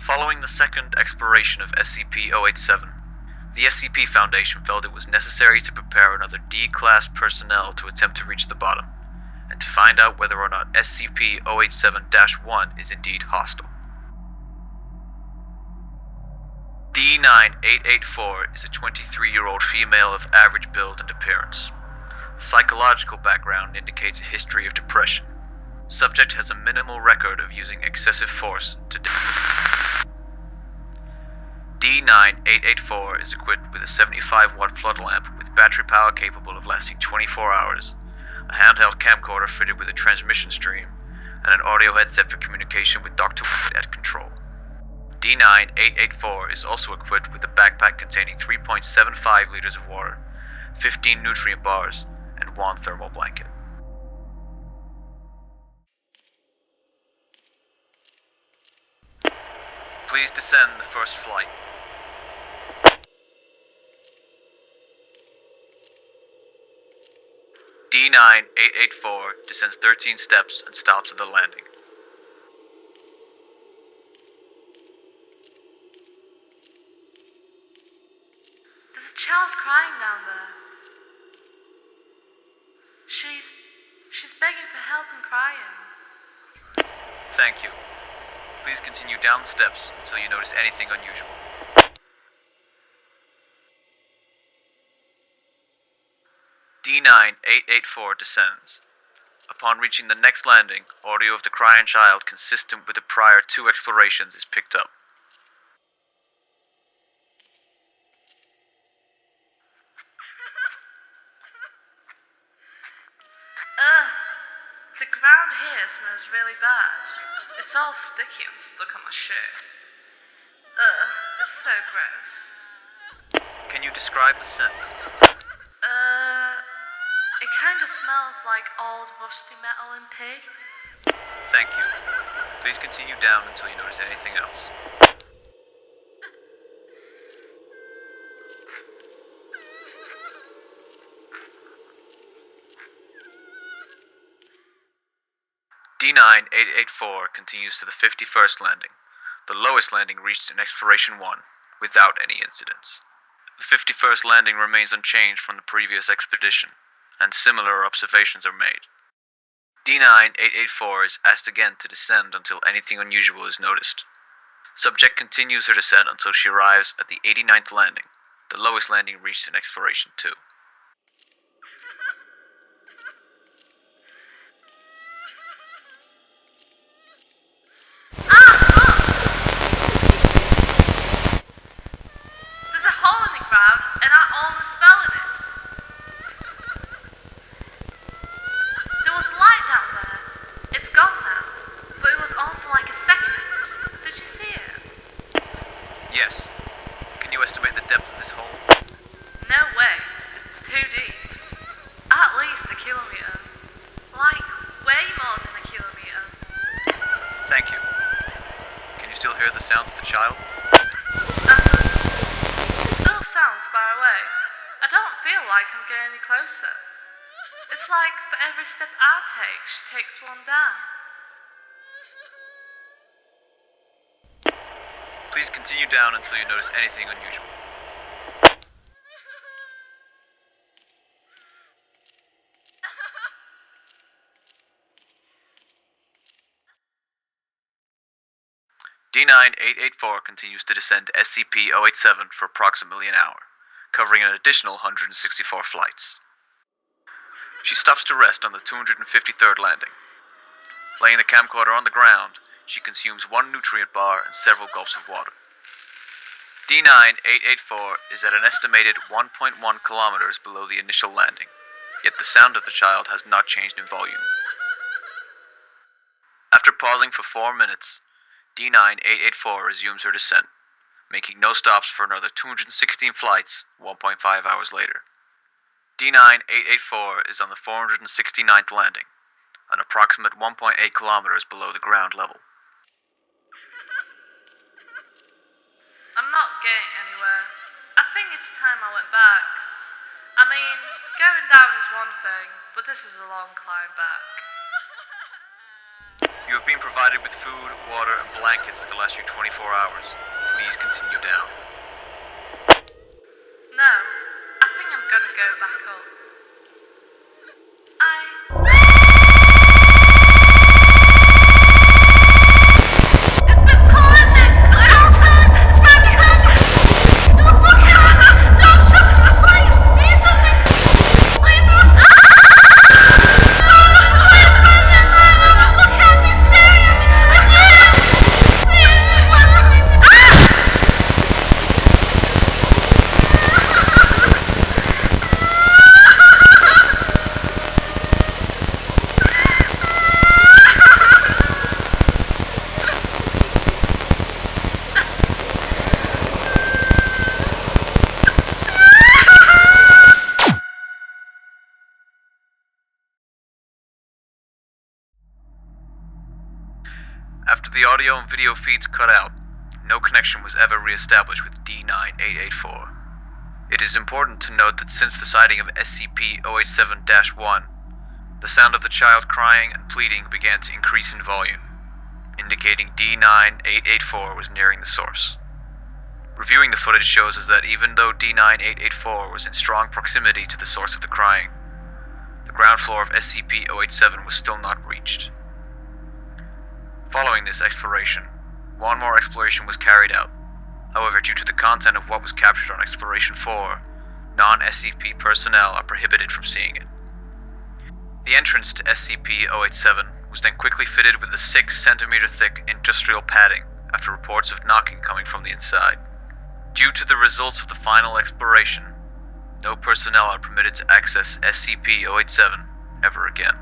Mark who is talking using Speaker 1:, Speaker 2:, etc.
Speaker 1: Following the second exploration of SCP-087, the SCP Foundation felt it was necessary to prepare another D-Class personnel to attempt to reach the bottom, and to find out whether or not SCP-087-1 is indeed hostile. D9884 is a 23-year-old female of average build and appearance. Psychological background indicates a history of depression. Subject has a minimal record of using excessive force to D9884 is equipped with a 75-watt flood lamp with battery power capable of lasting 24 hours, a handheld camcorder fitted with a transmission stream, and an audio headset for communication with Dr. at control. D9884 is also equipped with a backpack containing 3.75 liters of water, 15 nutrient bars, and 1 thermal blanket. Please descend the first flight. D9884 descends 13 steps and stops at the landing.
Speaker 2: There's a child crying down there. She's begging for help and crying.
Speaker 1: Thank you. Please continue down the steps until you notice anything unusual. D9884 descends. Upon reaching the next landing, audio of the crying child consistent with the prior 2 explorations is picked up.
Speaker 2: The ground here smells really bad. It's all sticky and stuck on my shirt. It's so gross.
Speaker 1: Can you describe the scent?
Speaker 2: It kinda smells like old rusty metal and pig.
Speaker 1: Thank you. Please continue down until you notice anything else. D9884 continues to the 51st landing. The lowest landing reached in Exploration 1, without any incidents. The 51st landing remains unchanged from the previous expedition, and similar observations are made. D9884 is asked again to descend until anything unusual is noticed. Subject continues her descent until she arrives at the 89th landing, the lowest landing reached in Exploration 2.
Speaker 2: There's a hole in the ground and I almost fell in it. There was a light down there. It's gone now, but it was on for like a second. Did you see it?
Speaker 1: Yes. Can you estimate the depth of this hole?
Speaker 2: No way. It's too deep. At least a kilometre. Like, way more than a kilometre.
Speaker 1: Thank you. Can you still hear the sounds of the child?
Speaker 2: It still sounds far away. I don't feel like I'm getting any closer. It's like for every step I take, she takes one down.
Speaker 1: Please continue down until you notice anything unusual. D9884 continues to descend SCP-087 for approximately an hour, covering an additional 164 flights. She stops to rest on the 253rd landing. Laying the camcorder on the ground, she consumes 1 nutrient bar and several gulps of water. D9884 is at an estimated 1.1 kilometers below the initial landing, yet the sound of the child has not changed in volume. After pausing for 4 minutes, D9884 resumes her descent, making no stops for another 216 flights 1.5 hours later. D9884 is on the 469th landing, an approximate 1.8 kilometers below the ground level.
Speaker 2: I'm not getting anywhere. I think it's time I went back. I mean, going down is one thing, but this is a long climb back.
Speaker 1: You have been provided with food, water, and blankets to last you 24 hours. Please continue down.
Speaker 2: No, I think I'm gonna go back up. It's been pulling me this whole time! It's right behind me! Look at me! Don't shoot me, please! Do something! Please do look at me, staring at me!
Speaker 1: After the audio and video feeds cut out, no connection was ever re-established with D9884. It is important to note that since the sighting of SCP-087-1, the sound of the child crying and pleading began to increase in volume, indicating D9884 was nearing the source. Reviewing the footage shows us that even though D9884 was in strong proximity to the source of the crying, the ground floor of SCP-087 was still not reached. Following this exploration, one more exploration was carried out. However, due to the content of what was captured on Exploration 4, non-SCP personnel are prohibited from seeing it. The entrance to SCP-087 was then quickly fitted with a 6-centimeter thick industrial padding after reports of knocking coming from the inside. Due to the results of the final exploration, no personnel are permitted to access SCP-087 ever again.